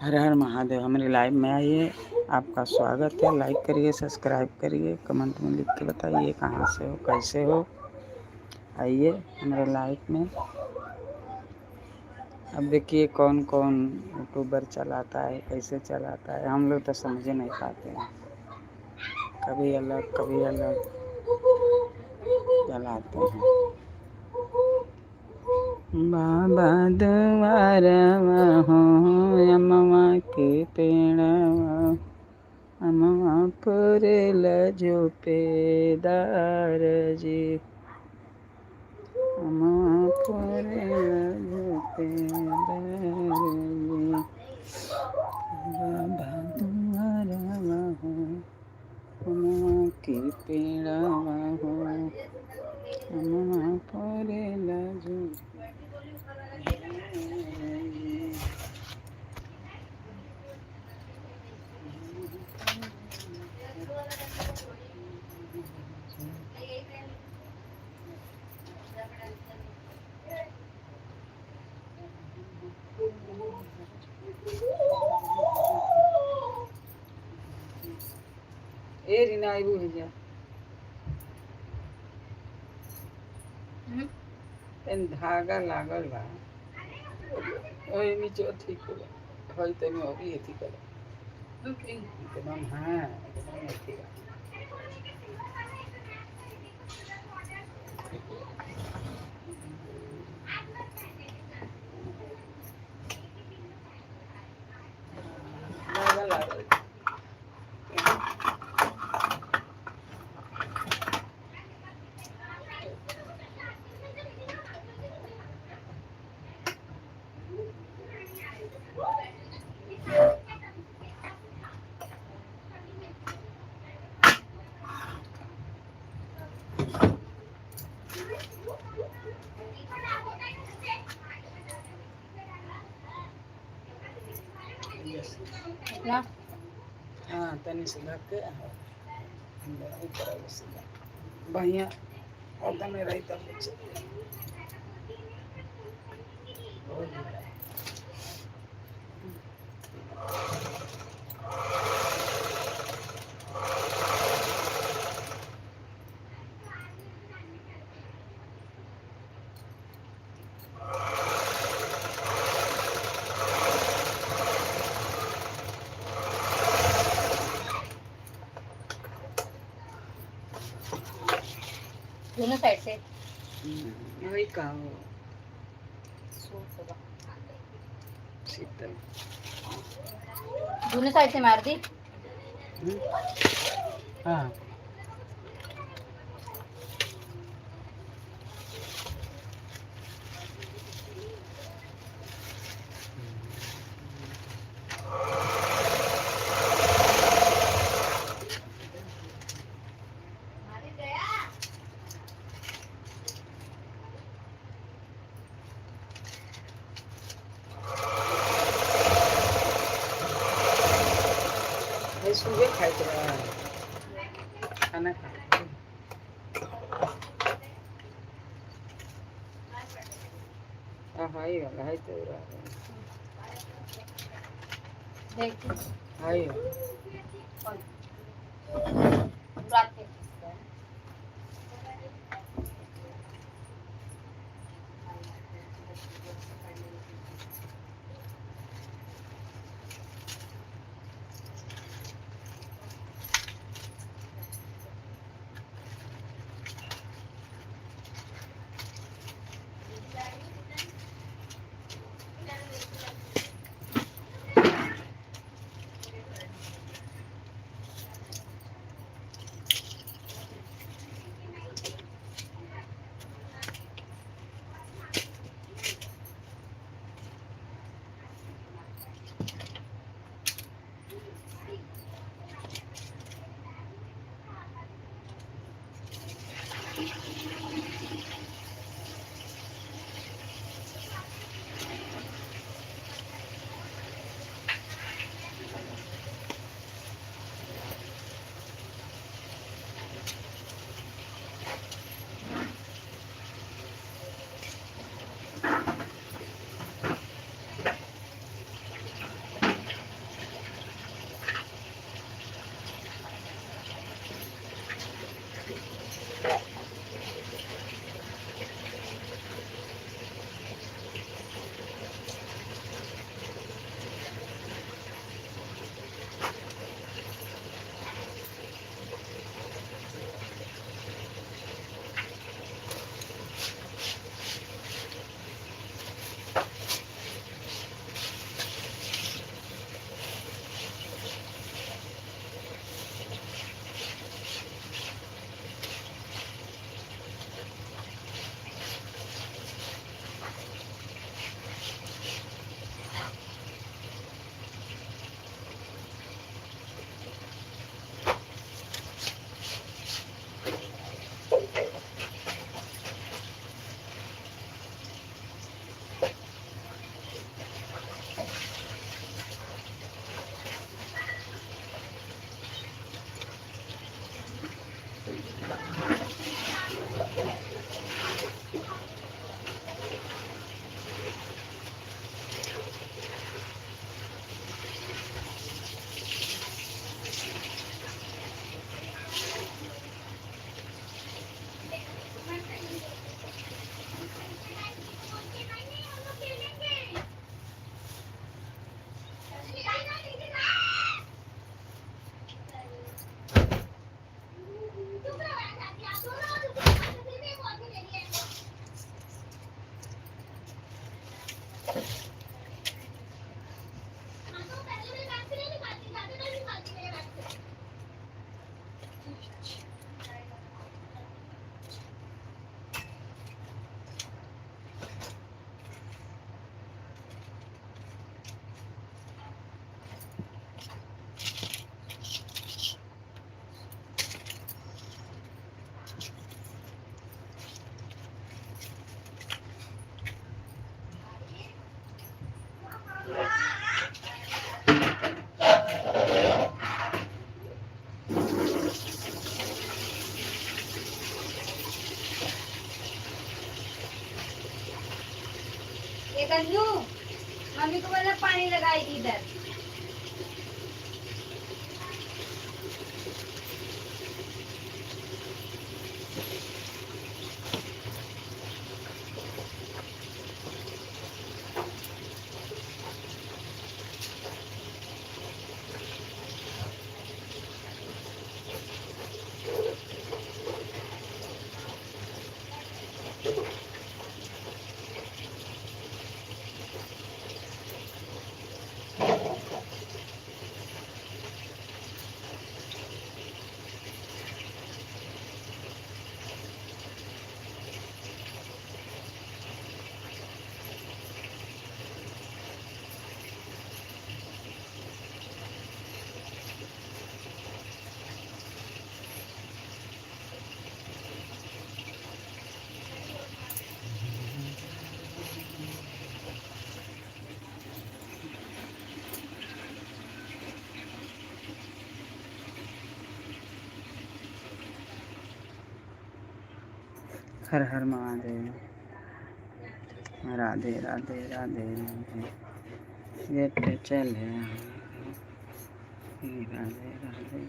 हर हर महादेव। हमारे लाइव में आइए, आपका स्वागत है। लाइक करिए, सब्सक्राइब करिए, कमेंट में लिख के बताइए कहाँ से हो, कैसे हो। आइए हमारे लाइव में। अब देखिए कौन कौन यूट्यूबर चलाता है, कैसे चलाता है, हम लोग तो समझ नहीं पाते हैं। कभी अलग चलाते हैं। बाबा द्वारवा हो अमवा के पेड़वा, अमवा फरेल जो पेदार जी, अमवा फरेल जो पेदार जी। बाबा द्वारवा हो अमवा के पेड़वा हो, अमवा फरेल जो ए रीना आइबू भैया एन धागा लागल बा ओए नीचे ठीक होला हई तनी अभी एथी कर एकदम। हाँ एकदम एथी बा। धागा लागल ना। हाँ तनी से धक्के ऊपर बढ़िया एकदम रही तब दोनों साइड से वही कहा शीतल दोनों साइड से मार दी। हाँ सुबह खाए खाना खा हाई वाला हाई तो हाई ये गन्नू, मम्मी को बोला पानी लगाई थी इधर। हर हर महादेव। राधे राधे राधे राधे। गेट पे चले राधे राधे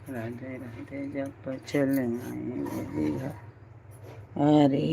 राधे राधे जब चले आए। अरे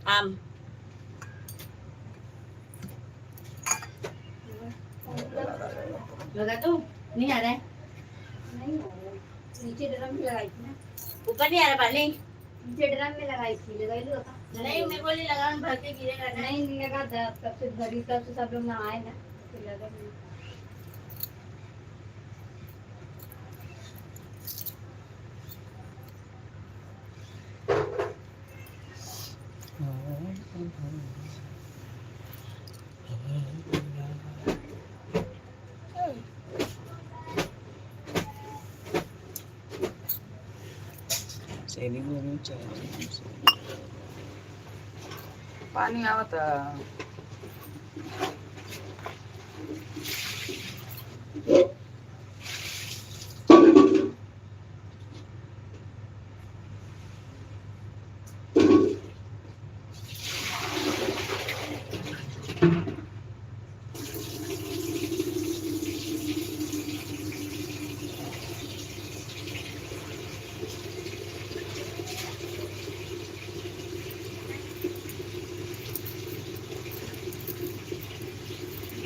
आम लगा तो नहीं आ रहा है। नहीं हो नीचे ड्रम में लगाई थी ना। ऊपर नहीं आ रहा पानी। नीचे ड्रम में लगाई थी, लगाई लो था। नहीं मेरे को नहीं लगा, भर के गिरेगा। नहीं लगा था, तब से भरी, तब से सब लोग नहाए ना, तो लगा नहीं। पानी आवता।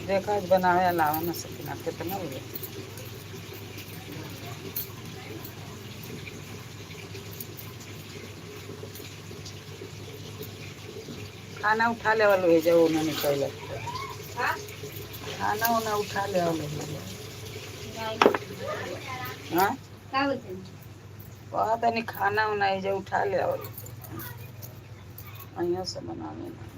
देखा बनावे अलावा न सकिना कितना हो गया। खाना उठा ले वाले भेजा उन्होंने पहले। खाना उन्हें उठा ले वाले भेजा। हाँ क्या बोलते हैं? पता नहीं खाना उन्हें जो उठा ले वाले यहाँ से बनावे ना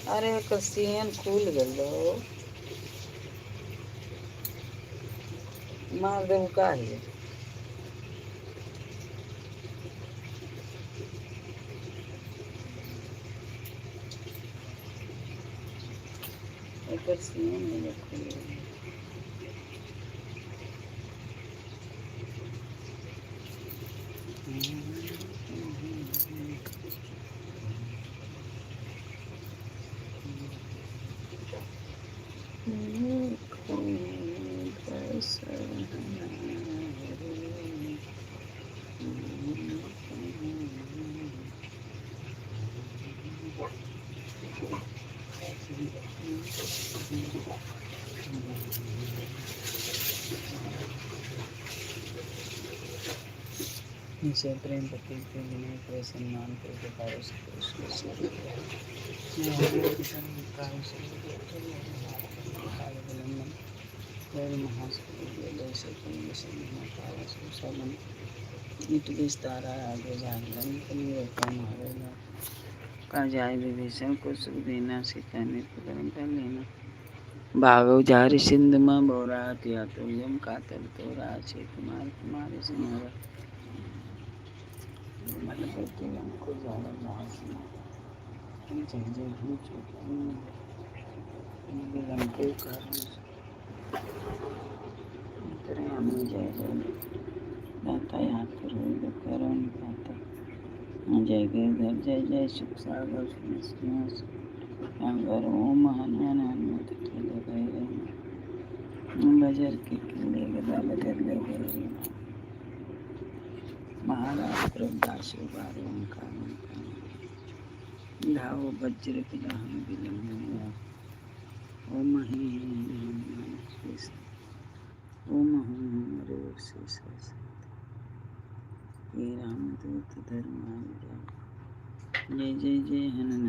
अरे कसियन खुल गलो मार दे का है। कसियन है खुल गलो। प्रेम पति के विनय के सम्मान के प्रकार से विस्तारा आगे का जाय विभीषण को सुख देना सीता ने पकड़ कर लेना भागव झारी सिंध में बोरा किया तुल्यम कातर तो राचे कुमार कुमार सिंह को ज़्यादा जय जय हो हमें जय जय दाता याद करो करो पाता जय गिरधर जय जय सुख सागर अगर ओम हनुमान हनुमत खेले गए बजर के किले गदा बदल ले गए महाराज प्रभदासो बारो उनका धावो वज्र पिलाहम विलम्ब ओम ही ओम हरे रामदूत धर्म जय जय जय हनुमान।